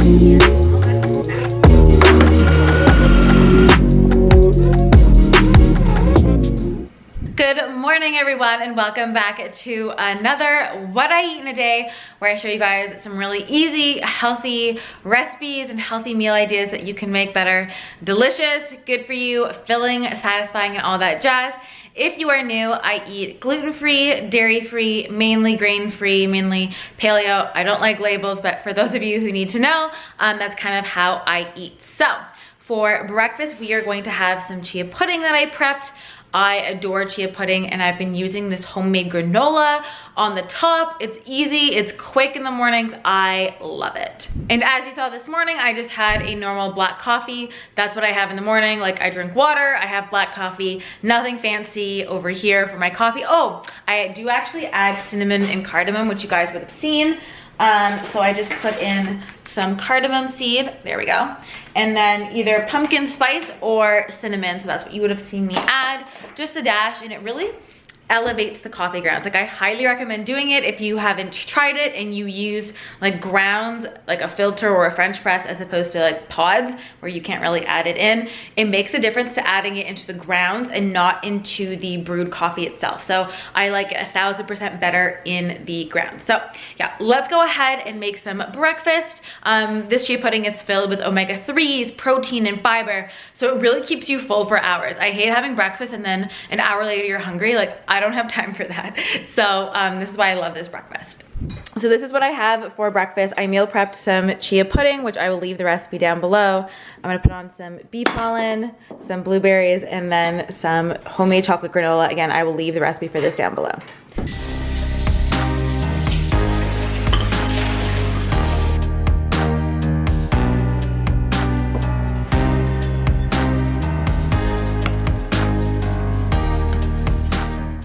Good morning everyone, and welcome back to another What I Eat in a Day, where I show you guys some really easy, healthy recipes and healthy meal ideas that you can make that are delicious, good for you, filling, satisfying, and all that jazz. If you are new, I eat gluten-free, dairy-free, mainly grain-free, mainly paleo. I don't like labels, but for those of you who need to know, that's kind of how I eat. So for breakfast, we are going to have some chia pudding that I prepped. I adore chia pudding, and I've been using this homemade granola on the top. It's easy, it's quick in the mornings. I love it. And as you saw this morning, I just had a normal black coffee. That's what I have in the morning. Like, I drink water, I have black coffee, nothing fancy over here for my coffee. Oh, I do actually add cinnamon and cardamom, which you guys would have seen. So I just put in some cardamom seed, there we go, and then either pumpkin spice or cinnamon, so that's what you would have seen me add, just a dash, and it really elevates the coffee grounds. Like, I highly recommend doing it if you haven't tried it and you use like grounds, like a filter or a French press, as opposed to like pods where you can't really add it in. It makes a difference to adding it into the grounds and not into the brewed coffee itself. So I like it 1000% better in the grounds. So yeah, let's go ahead and make some breakfast. This chia pudding is filled with omega-3s, protein, and fiber, so it really keeps you full for hours. I hate having breakfast and then an hour later you're hungry. Like, I don't have time for that. So this is why I love this breakfast. So this is what I have for breakfast. I meal prepped some chia pudding, which I will leave the recipe down below. I'm gonna put on some bee pollen, some blueberries, and then some homemade chocolate granola. Again, I will leave the recipe for this down below.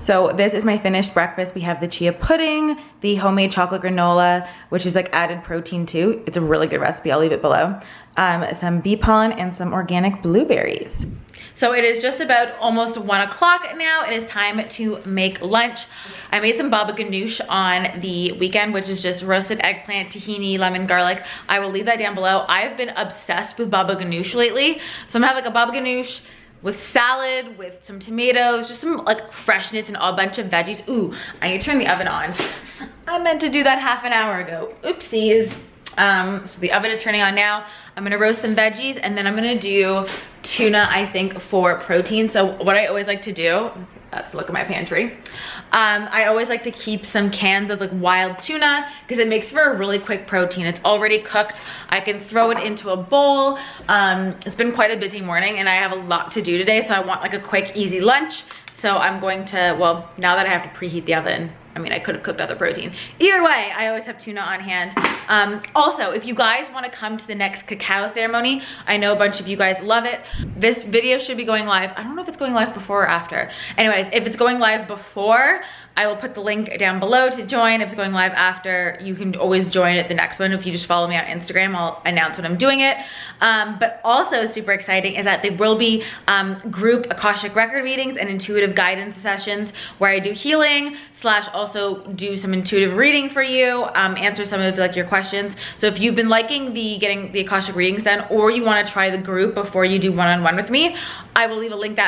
So this is my finished breakfast. We have the chia pudding, the homemade chocolate granola, which is like added protein too. It's a really good recipe, I'll leave it below. Some bee pollen and some organic blueberries. So it is just about almost 1 o'clock now. It is time to make lunch. I made some baba ganoush on the weekend, which is just roasted eggplant, tahini, lemon, garlic. I will leave that down below. I've been obsessed with baba ganoush lately. So I'm gonna have like a baba ganoush with salad, with some tomatoes, just some like freshness and a bunch of veggies. Ooh, I need to turn the oven on. I meant to do that half an hour ago. Oopsies. So the oven is turning on now. I'm gonna roast some veggies, and then I'm gonna do tuna, I think, for protein. So what I always like to do, let's look at my pantry. I always like to keep some cans of like wild tuna because it makes for a really quick protein. It's already cooked. I can throw it into a bowl. It's been quite a busy morning and I have a lot to do today, so I want like a quick, easy lunch. So I'm going to, well, now that I have to preheat the oven, I mean, I could have cooked other protein. Either way, I always have tuna on hand. Also, if you guys want to come to the next cacao ceremony, I know a bunch of you guys love it. This video should be going live. I don't know if it's going live before or after. Anyways, if it's going live before, I will put the link down below to join. If it's going live after, you can always join at the next one. If you just follow me on Instagram, I'll announce when I'm doing it. But also super exciting is that there will be group Akashic record readings and intuitive guidance sessions where I do healing / also do some intuitive reading for you, answer some of like your questions. So if you've been liking getting the Akashic readings done, or you want to try the group before you do one-on-one with me, I will leave a link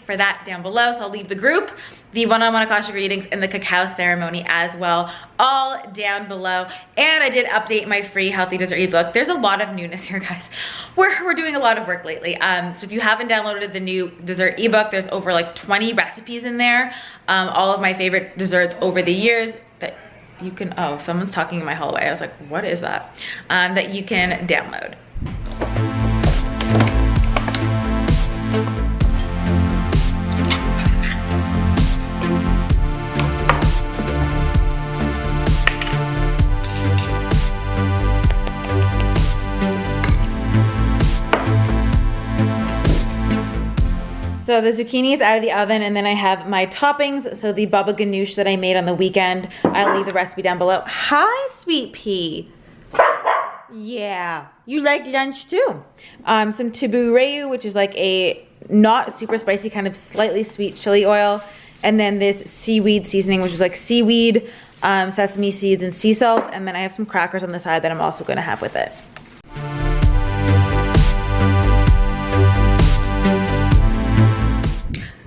for that down below. So I'll leave the group, the one-on-one Akashic readings, and the cacao ceremony as well, all down below. And I did update my free healthy dessert ebook. There's a lot of newness here, guys. We're doing a lot of work lately. So if you haven't downloaded the new dessert ebook, there's over like 20 recipes in there. All of my favorite desserts over the years that you can, oh, someone's talking in my hallway. I was like, what is that? That you can download. So the zucchini is out of the oven, and then I have my toppings. So the baba ganoush that I made on the weekend, I'll leave the recipe down below. Hi, sweet pea. Yeah, you like lunch too. Some tabu rayu, which is like a not super spicy, kind of slightly sweet chili oil. And then this seaweed seasoning, which is like seaweed, sesame seeds and sea salt, and then I have some crackers on the side that I'm also gonna have with it.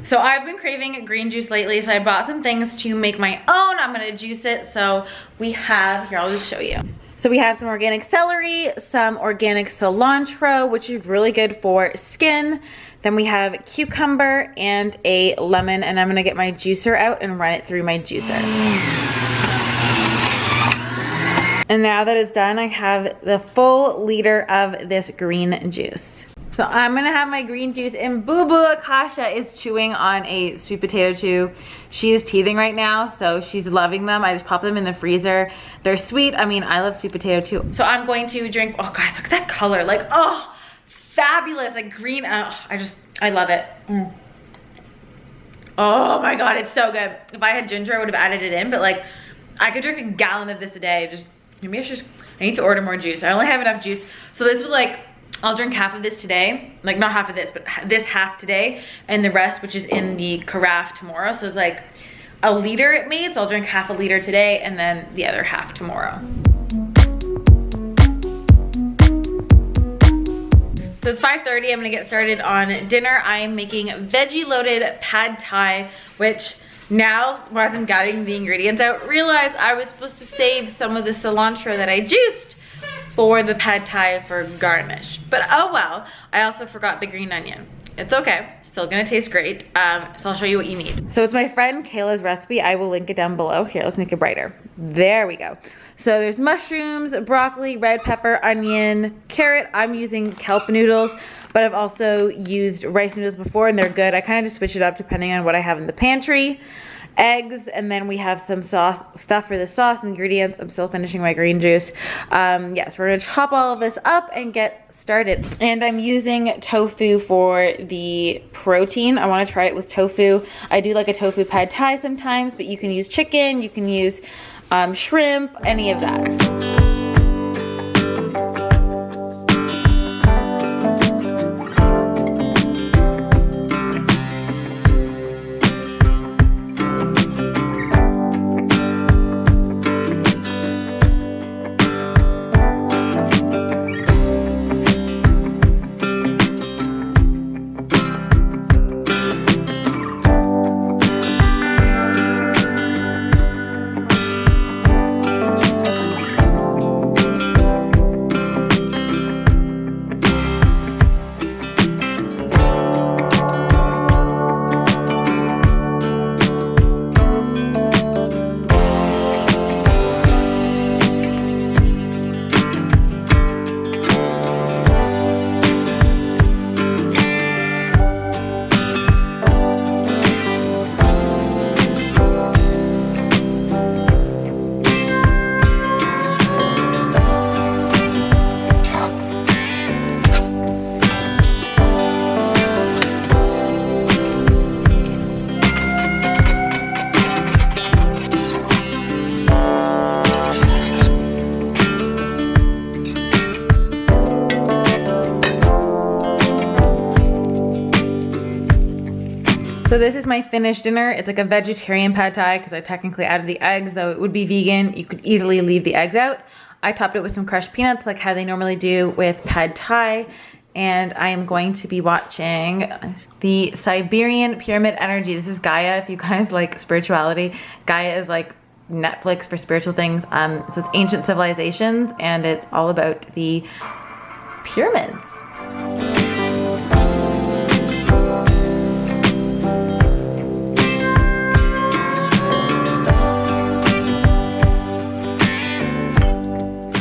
So I've been craving green juice lately, so I bought some things to make my own. I'm gonna juice it. So we have, here, I'll just show you. So we have some organic celery, some organic cilantro, which is really good for skin. Then we have cucumber and a lemon, and I'm gonna get my juicer out and run it through my juicer. And now that it's done, I have the full liter of this green juice. So I'm gonna have my green juice, and Boo Boo Akasha is chewing on a sweet potato chew. She is teething right now, so she's loving them. I just pop them in the freezer. They're sweet. I mean, I love sweet potato too. So I'm going to drink, oh guys, look at that color. Like, oh, fabulous, like green. I love it. Oh my God, it's so good. If I had ginger, I would have added it in, but like, I could drink a gallon of this a day. Just, maybe I need to order more juice. I only have enough juice. So this was like, I'll drink half of this today, like not half of this, but this half today, and the rest, which is in the carafe, tomorrow. So it's like a liter it made, so I'll drink half a liter today and then the other half tomorrow. So it's 5:30, I'm gonna get started on dinner. I am making veggie loaded pad thai, which now, as I'm getting the ingredients out, realize I was supposed to save some of the cilantro that I juiced for the pad thai for garnish. But oh well, I also forgot the green onion. It's okay, still gonna taste great. So I'll show you what you need. So it's my friend Kayla's recipe. I will link it down below. Here, let's make it brighter. There we go. So there's mushrooms, broccoli, red pepper, onion, carrot. I'm using kelp noodles, but I've also used rice noodles before and they're good. I kind of just switch it up depending on what I have in the pantry. Eggs, and then we have some stuff for the sauce ingredients. I'm still finishing my green juice. Yes, we're gonna chop all of this up and get started. And I'm using tofu for the protein. I wanna try it with tofu. I do like a tofu pad thai sometimes, but you can use chicken, you can use shrimp, any of that. So this is my finished dinner. It's like a vegetarian pad thai because I technically added the eggs, though it would be vegan. You could easily leave the eggs out. I topped it with some crushed peanuts like how they normally do with pad thai. And I am going to be watching the Siberian Pyramid Energy. This is Gaia, if you guys like spirituality. Gaia is like Netflix for spiritual things. So it's ancient civilizations and it's all about the pyramids.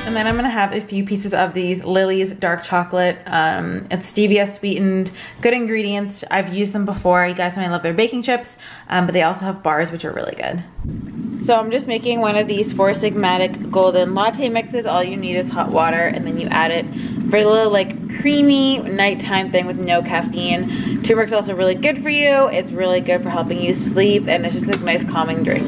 And then I'm gonna have a few pieces of these Lily's dark chocolate. It's stevia sweetened, good ingredients. I've used them before. You guys know I love their baking chips, but they also have bars, which are really good. So I'm just making one of these Four Sigmatic golden latte mixes. All you need is hot water, and then you add it for a little like creamy nighttime thing with no caffeine. Turmeric's also really good for you. It's really good for helping you sleep, and it's just a nice calming drink.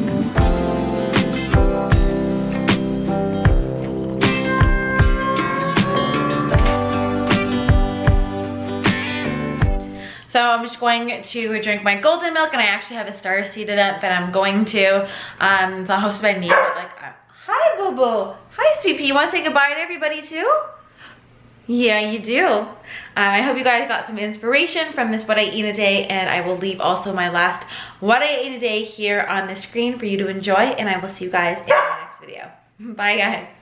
So I'm just going to drink my golden milk, and I actually have a Starseed event that I'm going to. It's not hosted by me, but like, hi Boo Boo. Hi Sweet Pea, you wanna say goodbye to everybody too? Yeah, you do. I hope you guys got some inspiration from this what I eat in a day, and I will leave also my last what I ate in a day here on the screen for you to enjoy, and I will see you guys in the next video. Bye guys.